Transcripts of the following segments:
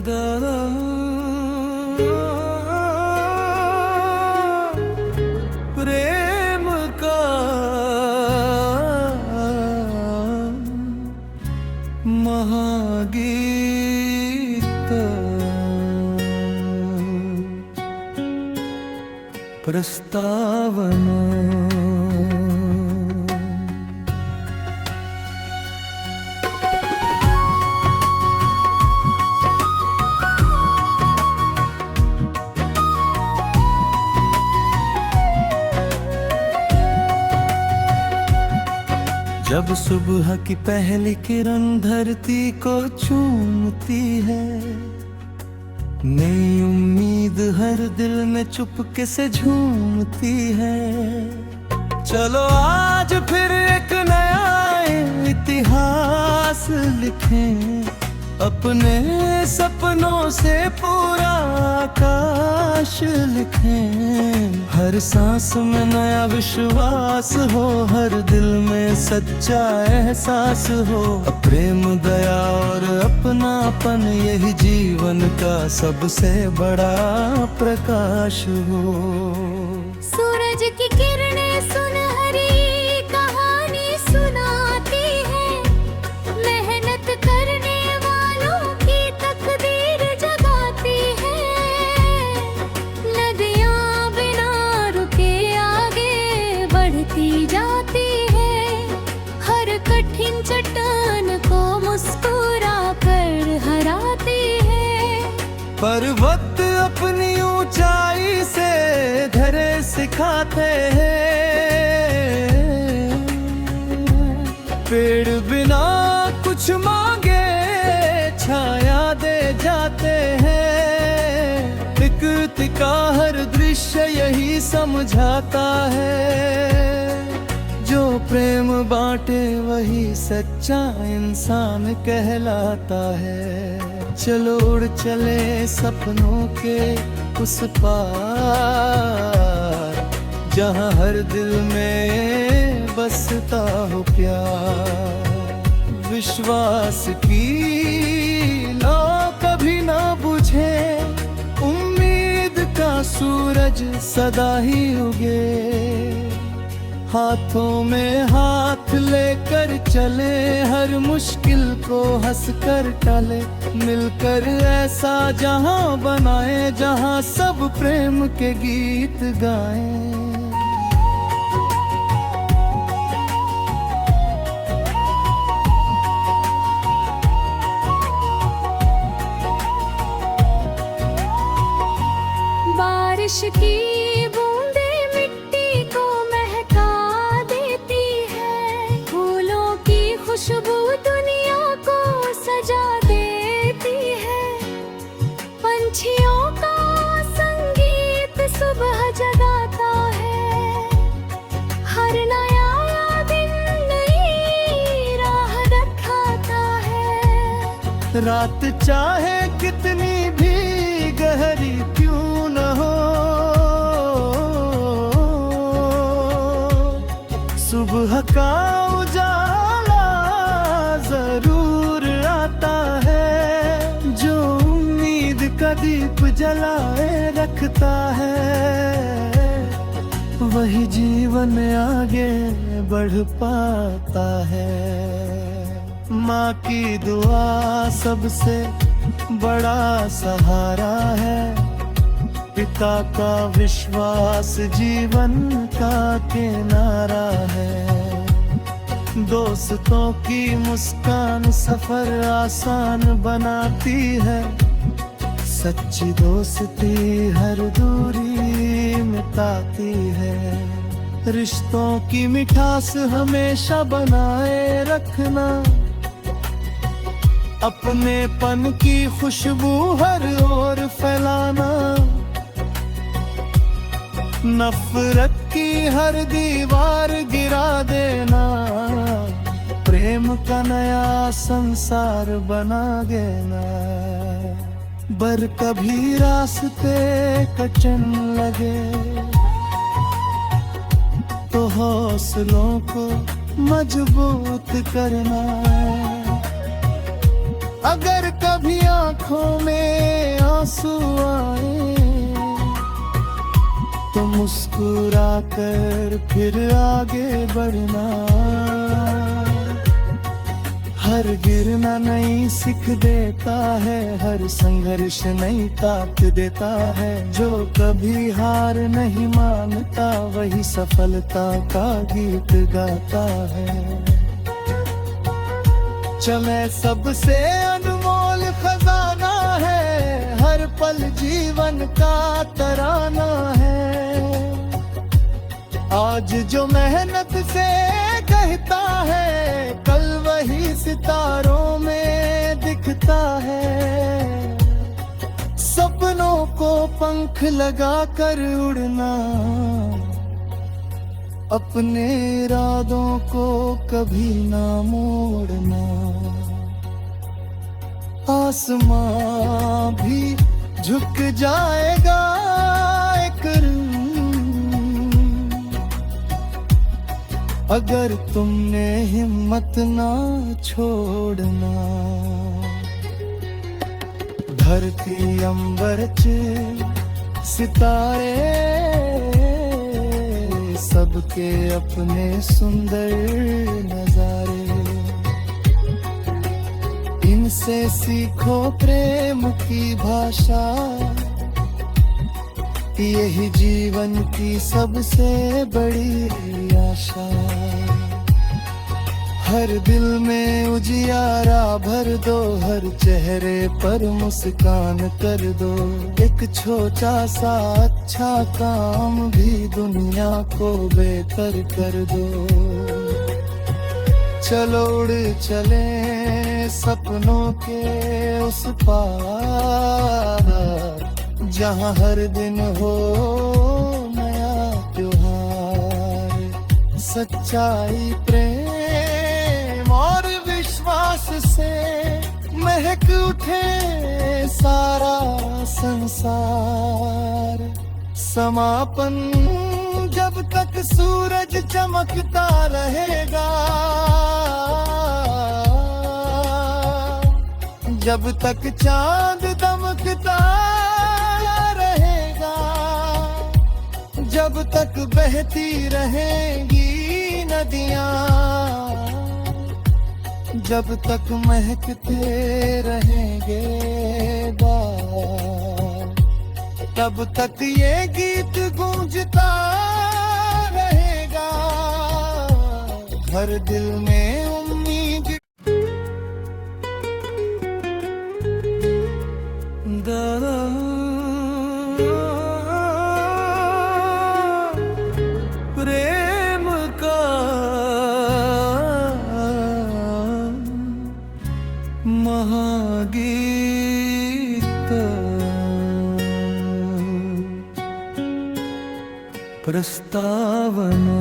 दादा प्रेम का महागीत प्रस्तावना। जब सुबह की पहली किरण धरती को चूमती है, नई उम्मीद हर दिल में चुपके से झूमती है। चलो आज फिर एक नया इतिहास लिखें, अपने सपनों से पूरा आकाश लिखें। हर सांस में नया विश्वास हो, हर दिल में सच्चा एहसास हो। प्रेम, दया और अपनापन यही जीवन का सबसे बड़ा प्रकाश हो। सूरज की किरणें सुनहरी कहानी सुनाती है, मेहनत करने वालों की तकदीर जगाती है। नदियाँ बिना रुके आगे बढ़ती जाती है, हर कठिन चट्टान को मुस्कुरा कर हराती है। पर्वत अपनी ऊंचाई से धरे सिखाते हैं, पेड़ बिना कुछ मांगे छाया दे जाते हैं। प्रकृति का हर दृश्य यही समझाता है, जो प्रेम बांटे वही सच्चा इंसान कहलाता है। चलो उड़ चले सपनों के उस पार, जहाँ हर दिल में बसता हो प्यार। विश्वास की लौ कभी ना बुझे, उम्मीद का सूरज सदा ही उगे। हाथों में हाथ लेकर चले, हर मुश्किल को हंसकर टाले। मिलकर ऐसा जहां बनाए, जहां सब प्रेम के गीत गाएं। बारिश की बूंदें मिट्टी को महका देती है, फूलों की खुशबू दुनिया को सजा देती है। पंछियों का संगीत सुबह जगाता है, हर नया दिन नई राह दिखाता है। रात चाहे कितनी भी गहरी क्यों न हो, सुबह का उजाला जरूर आता है। जो उम्मीद का दीप जलाए रखता है, वही जीवन आगे बढ़ पाता है। माँ की दुआ सबसे बड़ा सहारा है, पिता का विश्वास जीवन का किनारा है। दोस्तों की मुस्कान सफर आसान बनाती है, सच्ची दोस्ती हर दूरी मिटाती है। रिश्तों की मिठास हमेशा बनाए रखना, अपनेपन की खुशबू हर ओर फैलाना। नफरत की हर दीवार गिरा देना, प्रेम का नया संसार बना देना। बर कभी रास्ते कठिन लगे, तो हौसलों को मजबूत करना। अगर कभी आंखों में आंसू आए तो मुस्कुरा कर फिर आगे बढ़ना। हर गिरना नई सीख देता है, हर संघर्ष नई ताकत देता है। जो कभी हार नहीं मानता वही सफलता का गीत गाता है। समय सबसे अनमोल खजाना है, हर पल जीवन का तराना है। आज जो मेहनत से कहता है कल वही सितारों में दिखता है। सपनों को पंख लगा कर उड़ना, अपने इरादों को कभी ना मोड़ना। आसमां भी झुक जाएगा एक दिन अगर तुमने हिम्मत ना छोड़ना। धरती अंबर च सितारे सबके अपने सुंदर नजारे। इनसे सीखो प्रेम की भाषा, यही जीवन की सबसे बड़ी आशा। हर दिल में उजियारा भर दो, हर चेहरे पर मुस्कान कर दो। एक छोटा सा अच्छा काम भी दुनिया को बेहतर कर दो। चलो उड़ चले सपनों के उस पार, जहाँ हर दिन हो नया त्योहार। सच्चाई प्रेम और विश्वास से महक उठे सारा संसार। समापन जब तक सूरज चमकता रहेगा, जब तक चांद दमकता रहेगा, जब तक बहती रहेंगी नदियाँ, जब तक महकते रहेंगे बाग, तब तक ये गीत गूंजता रहेगा। हर दिल में उम्मीद प्रेम का महागीत। प्रस्तावना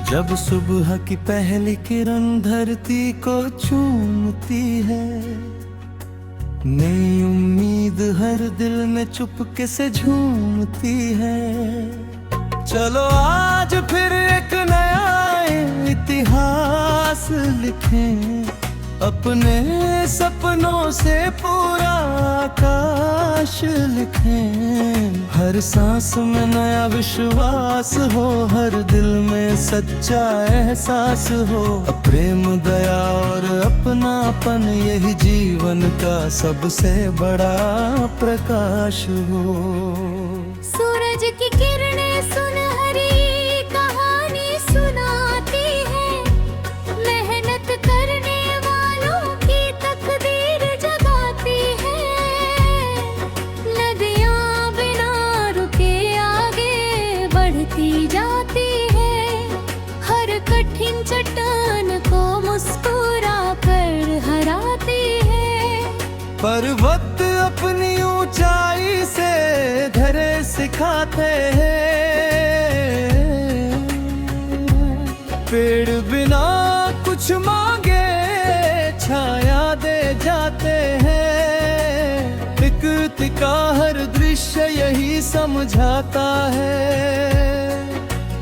जब सुबह की पहली किरण धरती को चूमती है, नई उम्मीद हर दिल में चुपके से झूमती है। चलो आज फिर एक नया इतिहास लिखें, अपने सपनों से पूरा आकाश लिखें। हर सांस में नया विश्वास हो, हर दिल में सच्चा एहसास हो। प्रेम दया और अपनापन यही जीवन का सबसे बड़ा प्रकाश हो। सूरज की किरणें सुनहरी कहानी सुनाती है, मेहनत करने वालों की तकदीर जगाती है। नदियाँ बिना रुके आगे बढ़ती जाती है, हर कठिन चट्टान को मुस्कुरा कर हराती है। पर्वत अपनी ऊंचाई से धरे सिखाते हैं, पेड़ बिना कुछ मांगे छाया दे जाते हैं। प्रकृति का हर दृश्य यही समझाता है,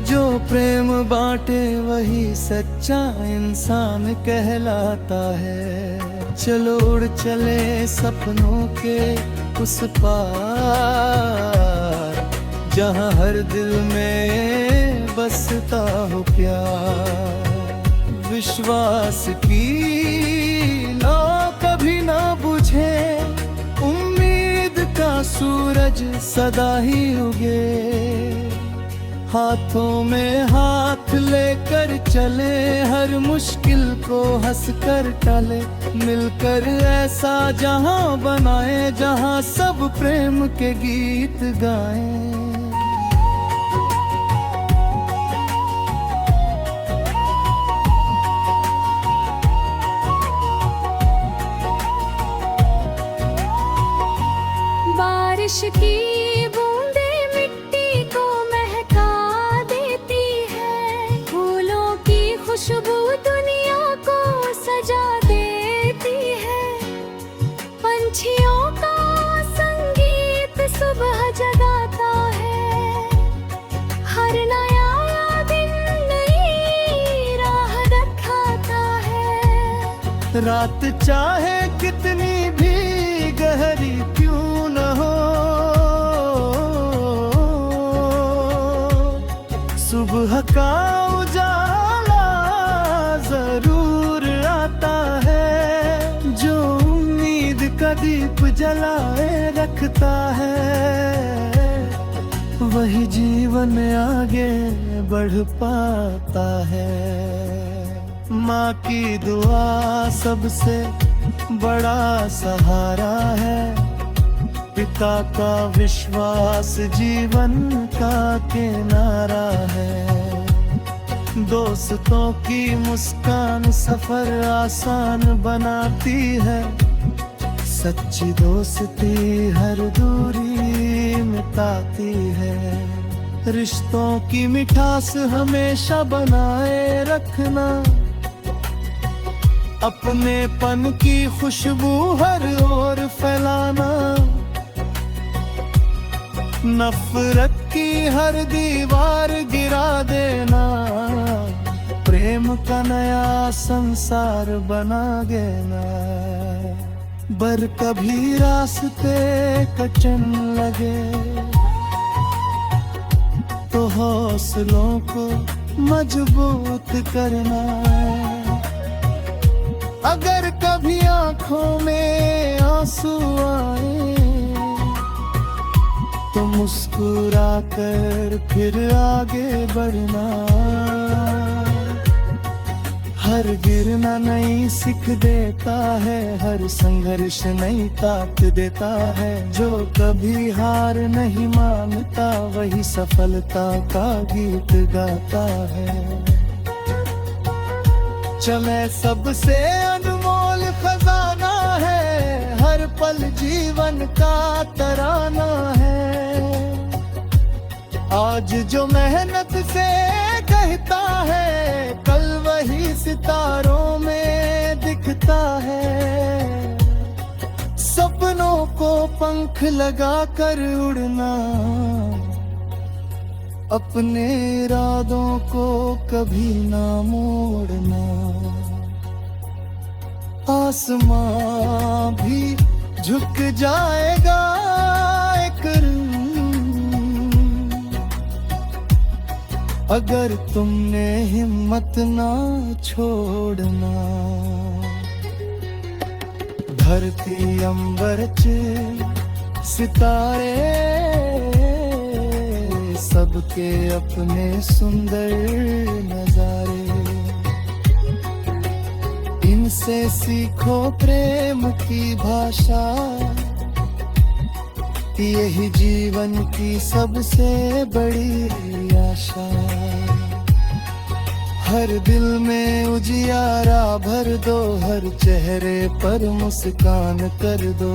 जो प्रेम बांटे वही सच्चा इंसान कहलाता है। चलो उड़ चले सपनों के उस पार, जहां हर दिल में बसता हो प्यार। विश्वास की लौ कभी ना बुझे, उम्मीद का सूरज सदा ही उगे। हाथों में हाथ लेकर चले, हर मुश्किल को हंस कर टाले। मिलकर ऐसा जहां बनाए, जहां सब प्रेम के गीत गाएं। बारिश की बूंदे मिट्टी को महका देती है, फूलों की खुशबू दुनिया को सजा देती है। पंछियों का संगीत सुबह जगाता है, हर नया दिन नई राह दिखाता है। रात चाहे कितनी भी गहरी क्यों न हो, सुबह का उजाला जरूर आता है। जो उम्मीद का दीप जलाए रखता है, वही जीवन आगे बढ़ पाता है। माँ की दुआ सबसे बड़ा सहारा है, पिता का विश्वास जीवन का किनारा है। दोस्तों की मुस्कान सफर आसान बनाती है, सच्ची दोस्ती हर दूरी मिटाती है। रिश्तों की मिठास हमेशा बनाए रखना, अपनेपन की खुशबू हर ओर फैलाना। नफरत की हर दीवार गिरा देना, प्रेम का नया संसार बना देना। बर कभी रास्ते कठिन लगे, तो हौसलों को मजबूत करना। अगर कभी आंखों में आंसू आए, तो मुस्कुरा कर फिर आगे बढ़ना। हर गिरना नई सीख देता है, हर संघर्ष नई ताकत देता है। जो कभी हार नहीं मानता, वही सफलता का गीत गाता है। चले सबसे अनमोल खजाना है, हर पल जीवन का तराना है। आज जो मेहनत से कहता है, कल वही सितारों में दिखता है। सपनों को पंख लगा कर उड़ना, अपने इरादों को कभी ना मोड़ना। आसमां भी झुक जाएगा एक अगर तुमने हिम्मत ना छोड़ना। धरती अंबर च सितारे सबके अपने सुंदर नजारे। इनसे सीखो प्रेम की भाषा, यही जीवन की सबसे बड़ी आशा। हर दिल में उजियारा भर दो, हर चेहरे पर मुस्कान कर दो।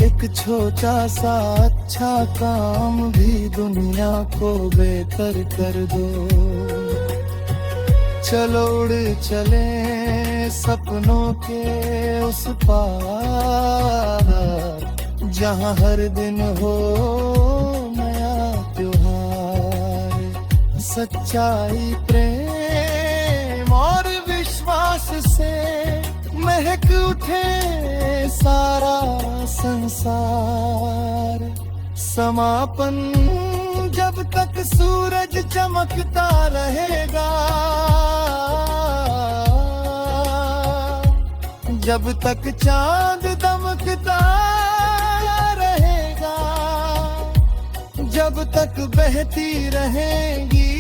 एक छोटा सा अच्छा काम भी दुनिया को बेहतर कर दो। चलो उड़ चले सपनों के उस पार, जहाँ हर दिन हो नया त्योहार। सच्चाई प्रेम और विश्वास से महक उठे सारा संसार। समापन जब तक सूरज चमकता रहेगा, जब तक चांद दमकता रहेगा, जब तक बहती रहेंगी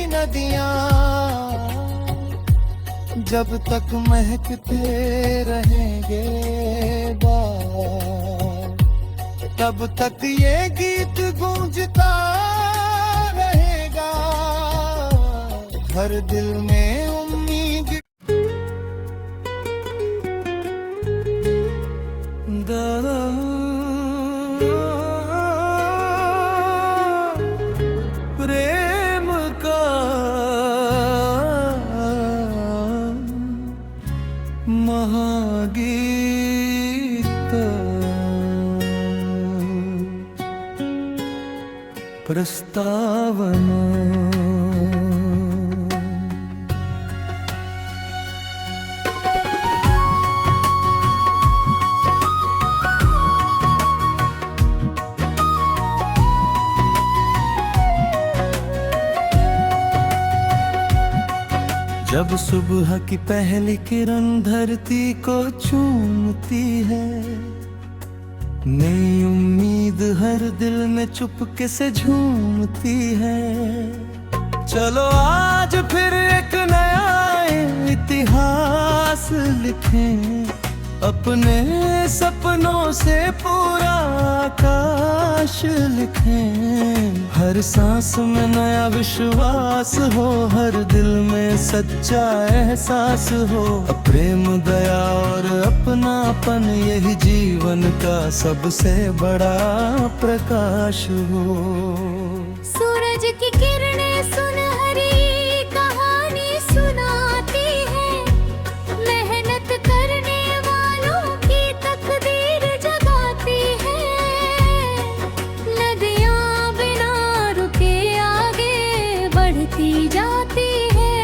नदियाँ, जब तक महकते रहेंगे बाग, तब तक ये गीत गूंजता रहेगा हर दिल में उम्मीद। प्रेम का महागीत प्रस्तावना। जब सुबह की पहली किरण धरती को चूमती है, नई उम्मीद हर दिल में चुपके से झूमती है। चलो आज फिर एक नया इतिहास लिखें, अपने सपनों से पूरा आकाश लिखें। हर सांस में नया विश्वास हो, हर दिल में सच्चा एहसास हो। प्रेम दया और अपनापन यही जीवन का सबसे बड़ा प्रकाश हो। सूरज की किरणें सुनहरी कहानी सुनाती है, मेहनत करने वालों की तकदीर जगाती है। नदियाँ बिना रुके आगे बढ़ती जाती है,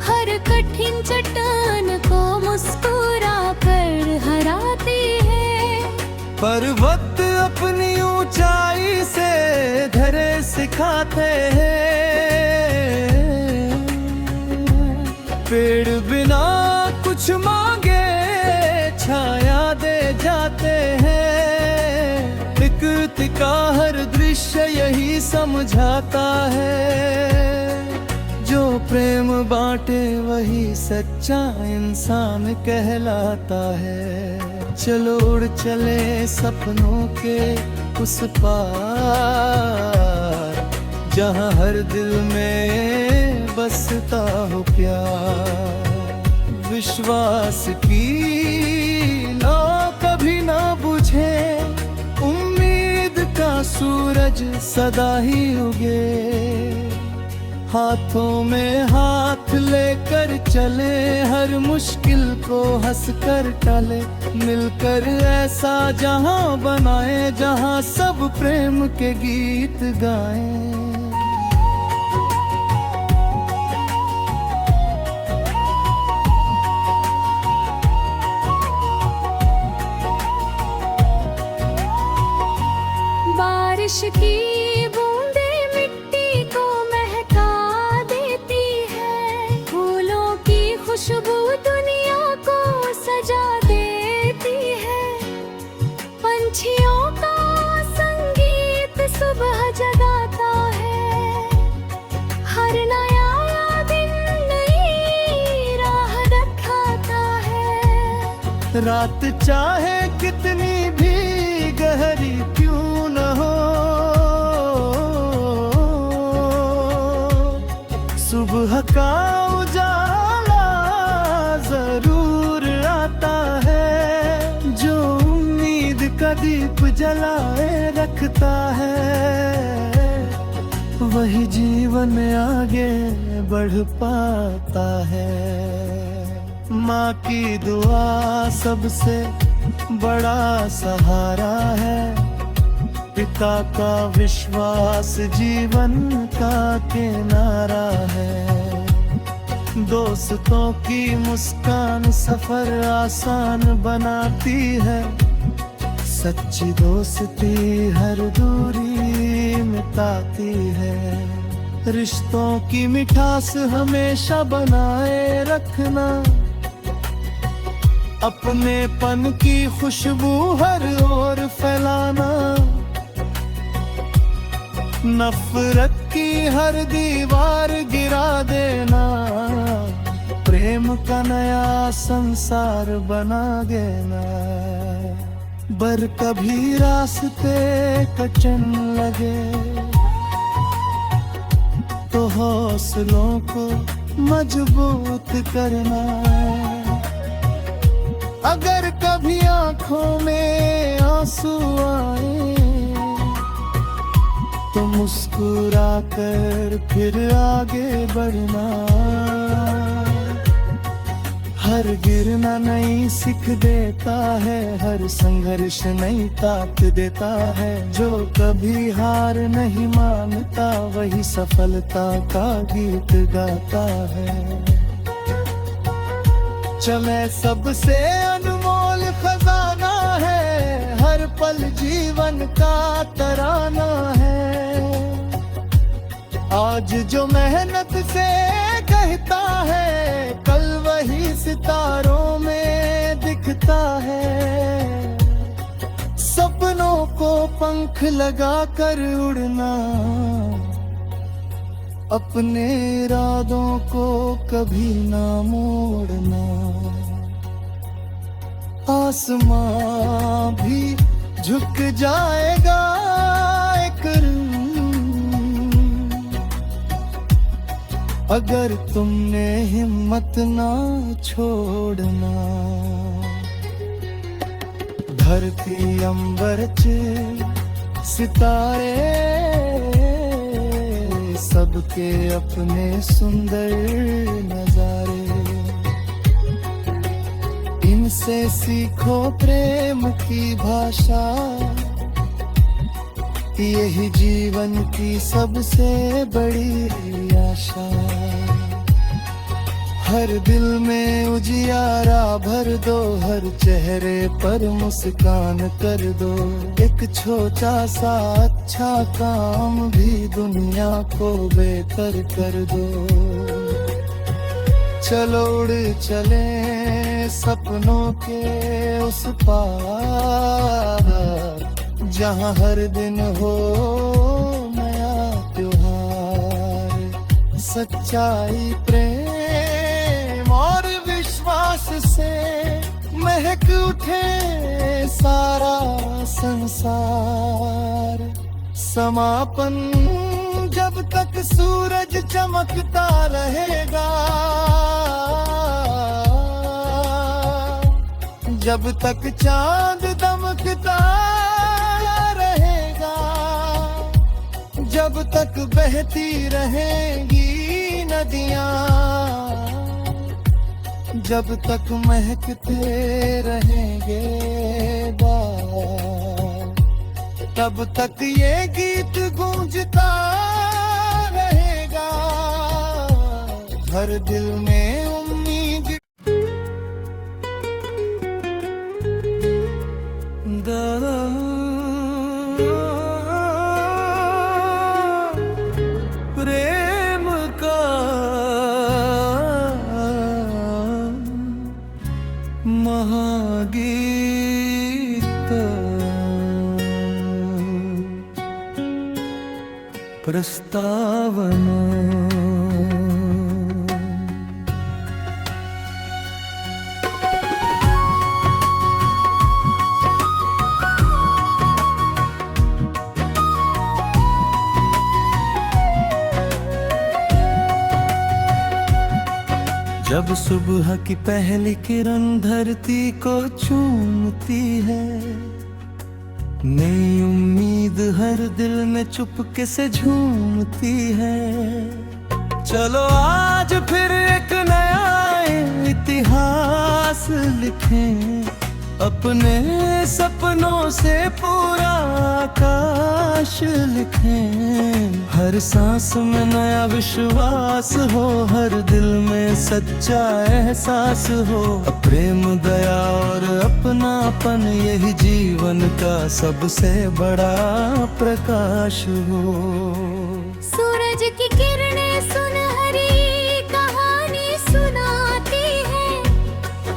हर कठिन चट्टान को मुस्कुरा कर हराती है। पर्वत अपनी ऊंचाई से धरे सिखाते हैं, पेड़ बिना कुछ मांगे छाया दे जाते हैं। प्रकृति का हर दृश्य यही समझाता है, जो प्रेम बांटे वही सच्चा इंसान कहलाता है। चलो उड़ चले सपनों के उस पार, जहाँ हर दिल में बसता हो प्यार। विश्वास की लौ कभी ना बुझे, उम्मीद का सूरज सदा ही उगे। हाथों में हाथ लेकर चले, हर मुश्किल को हंस कर टाले। मिलकर ऐसा जहां बनाए, जहां सब प्रेम के गीत गाएं। बारिश की बूंदें मिट्टी को महका देती है, फूलों की खुशबू दुनिया को सजा देती है। पंछियों का संगीत सुबह जगाता है, हर नया दिन नई राह दिखाता है। रात चाहे कितनी भी गहरी क्यों न हो, सुबह का उजाला जरूर आता है। जो उम्मीद का दीप जलाए रखता है, वही जीवन आगे बढ़ पाता है। माँ की दुआ सबसे बड़ा सहारा है, पिता का विश्वास जीवन का किनारा है। दोस्तों की मुस्कान सफर आसान बनाती है, सच्ची दोस्ती हर दूरी मिटाती है। रिश्तों की मिठास हमेशा बनाए रखना, अपनेपन की खुशबू हर ओर फैलाना। नफरत की हर दीवार गिरा देना, प्रेम का नया संसार बना देना। बर कभी रास्ते कठिन लगे तो हौसलों को मजबूत करना। अगर कभी आंखों में आंसू आए तो मुस्कुरा कर फिर आगे बढ़ना। हर गिरना नई सीख देता है, हर संघर्ष नई ताकत देता है। जो कभी हार नहीं मानता वही सफलता का गीत गाता है। चले सबसे अनमोल खजाना है, हर पल जीवन का तराना है। आज जो मेहनत से कहता है, कल वही सितारों में दिखता है। सपनों को पंख लगा कर उड़ना, अपने इरादों को कभी ना मोड़ना। आसमां भी झुक जाएगा एक दिन, अगर तुमने हिम्मत ना छोड़ना। धरती अंबर च सितारे सबके अपने सुंदर नजारे। इनसे सीखो प्रेम की भाषा, यही जीवन की सबसे बड़ी आशा। हर दिल में उजियारा भर दो, हर चेहरे पर मुस्कान कर दो। एक छोटा सा अच्छा काम भी दुनिया को बेहतर कर दो। चलो उड़ चले सपनों के उस पार, जहाँ हर दिन हो नया त्योहार। सच्चाई प्रेम और विश्वास से महक उठे सारा संसार। समापन जब तक सूरज चमकता रहेगा, जब तक चांद दमकता रहेगा, जब तक बहती रहेंगी नदियाँ, जब तक महकते रहेंगे बाग, तब तक ये गीत गूंजता रहेगा हर दिल में उम्मीद। प्रेम का महागीत प्रस्तावना। जब सुबह की पहली किरण धरती को चूमती है, नई उम्मीद हर दिल में चुपके से झूमती है। चलो आज फिर एक नया इतिहास लिखें, अपने सपनों से पूरा आकाश लिखें। हर सांस में नया विश्वास हो, हर दिल में सच्चा एहसास हो। प्रेम, दया और अपनापन यही जीवन का सबसे बड़ा प्रकाश हो। सूरज की किरणें सुनहरी कहानी सुनाती है,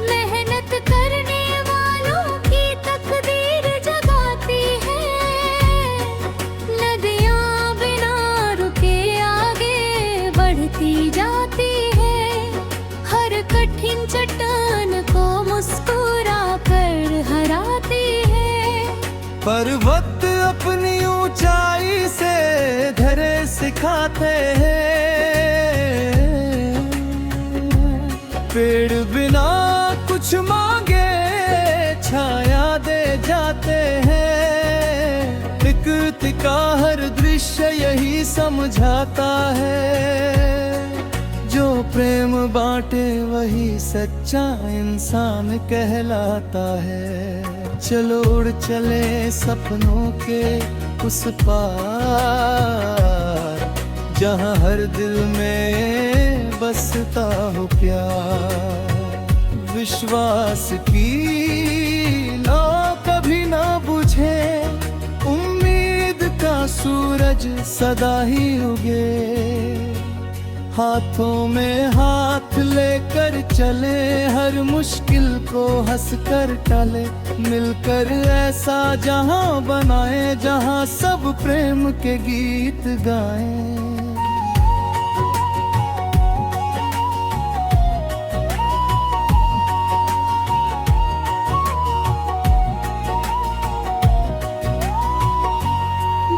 मेहनत करने वालों की तकदीर जगाती है। नदियाँ बिना रुके आगे बढ़ती जाती है, हर कठिन चट्टान को मुस्कुरा कर हराती है। पर्वत अपनी ऊंचाई से धैर्य सिखाते हैं, पेड़ बिना कुछ मांगे छाया दे जाते हैं। प्रकृति का हर दृश्य यही समझाता है, जो प्रेम बांटे वही सच्चा इंसान कहलाता है। चलो उड़ चले सपनों के उस पार, जहां हर दिल में बसता हो प्यार। विश्वास की लौ कभी ना बुझे, उम्मीद का सूरज सदा ही उगे। हाथों में हाथ लेकर चले, हर मुश्किल को हंस कर टाले। मिलकर ऐसा जहां बनाए, जहां सब प्रेम के गीत गाएं।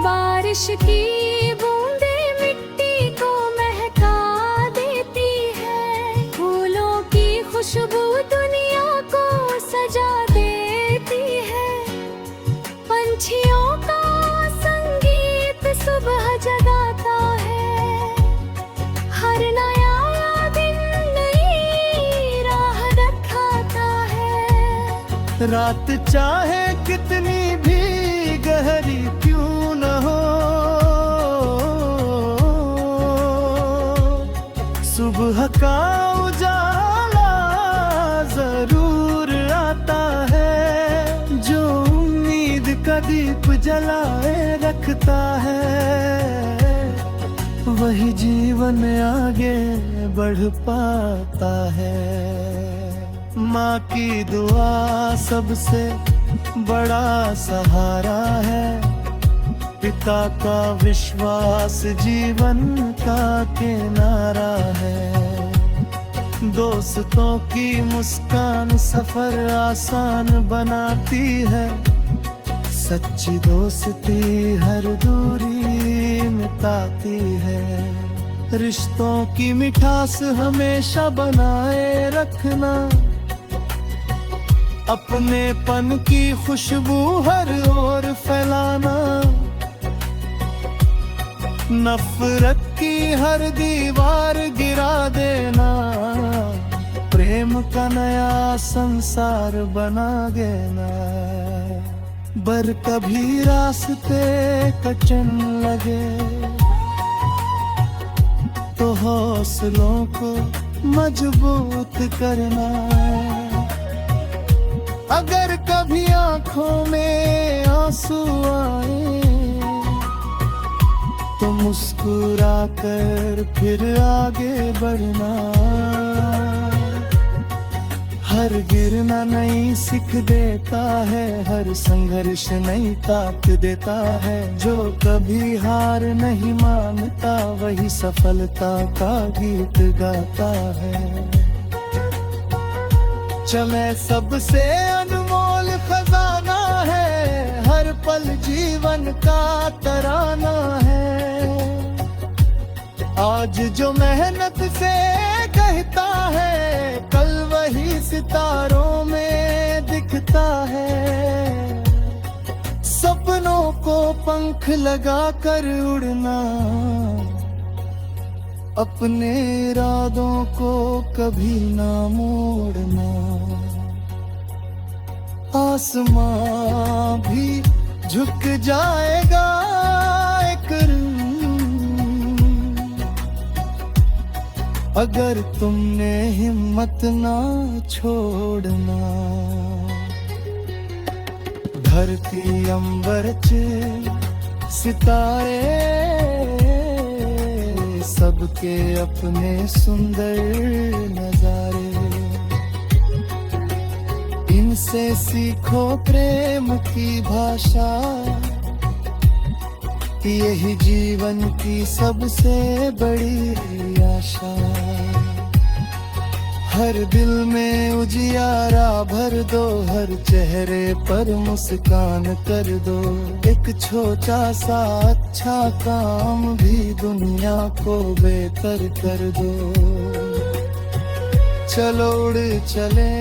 बारिश की बूंदें मिट्टी को महका देती है, फूलों की खुशबू दुनिया को सजा देती है। पंछियों का संगीत सुबह जगाता है, हर नया दिन नई राह दिखाता है। रात चाहे कितनी भी गहरी क्यों न हो, सुबह का उजाला जरूर आता है। जो उम्मीद का दीप जलाए रखता है, वही जीवन आगे बढ़ पाता है। माँ की दुआ सबसे बड़ा सहारा है, पिता का विश्वास जीवन का किनारा है। दोस्तों की मुस्कान सफर आसान बनाती है, सच्ची दोस्ती हर दूरी मिटाती है। रिश्तों की मिठास हमेशा बनाए रखना, अपनेपन की खुशबू हर ओर फैलाना। नफरत की हर दीवार गिरा देना, प्रेम का नया संसार बना देना। बर कभी रास्ते कठिन लगे, तो हौसलों को मजबूत करना। अगर कभी आंखों में आंसू आए, तो मुस्कुरा कर फिर आगे बढ़ना। हर गिरना नई सीख देता है, हर संघर्ष नई ताकत देता है। जो कभी हार नहीं मानता, वही सफलता का गीत गाता है। चले सबसे अनमोल खजाना है, हर पल जीवन का तराना है। आज जो मेहनत से कहता है, कल वही सितारों में दिखता है। सब आँख लगा कर उड़ना, अपने इरादों को कभी ना मोड़ना। आसमां भी झुक जाएगा एक दिन, अगर तुमने हिम्मत ना छोड़ना। धरती अंबर च सितारे सबके अपने सुंदर नजारे। इनसे सीखो प्रेम की भाषा, यही जीवन की सबसे बड़ी आशा। हर दिल में उजियारा भर दो, हर चेहरे पर मुस्कान कर दो। एक छोटा सा अच्छा काम भी दुनिया को बेहतर कर दो। चलो उड़ चले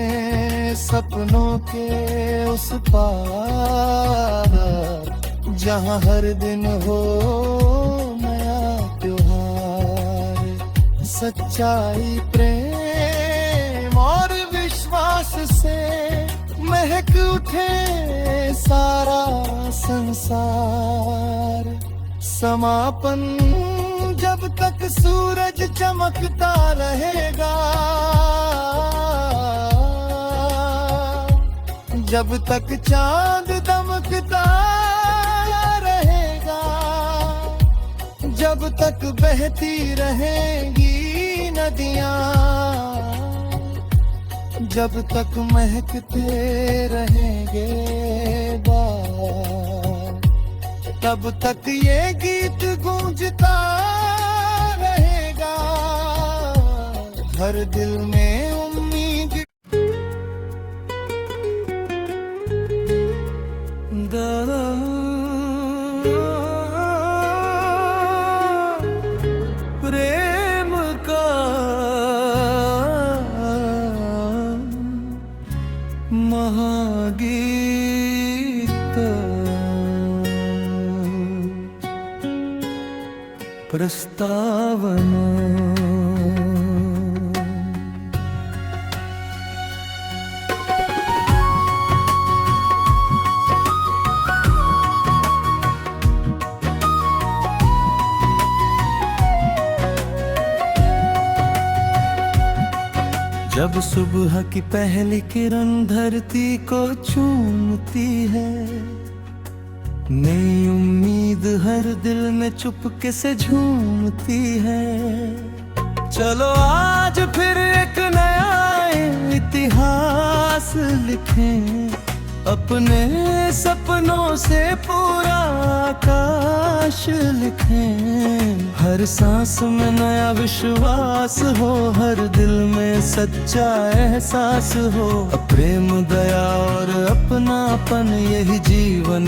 सपनों के उस पार, जहाँ हर दिन हो नया त्योहार। सच्चाई प्रेम और विश्वास से महक उठे सारा संसार। समापन जब तक सूरज चमकता रहेगा, जब तक चांद दमकता रहेगा, जब तक बहती रहेंगी नदियाँ, जब तक महकते रहेंगे बाग, तब तक ये गीत गूंजता रहेगा। हर दिल में उम्मीद प्रेम का महागीत प्रस्तावना। जब सुबह की पहली किरण धरती को चूमती है, नई उम्मीद हर दिल में चुपके से झूमती है। चलो आज फिर एक नया इतिहास लिखें, अपने सपनों से पूरा आकाश लिखें। हर सांस में नया विश्वास हो, हर दिल में सच्चा एहसास हो। प्रेम दया और अपनापन यही जीवन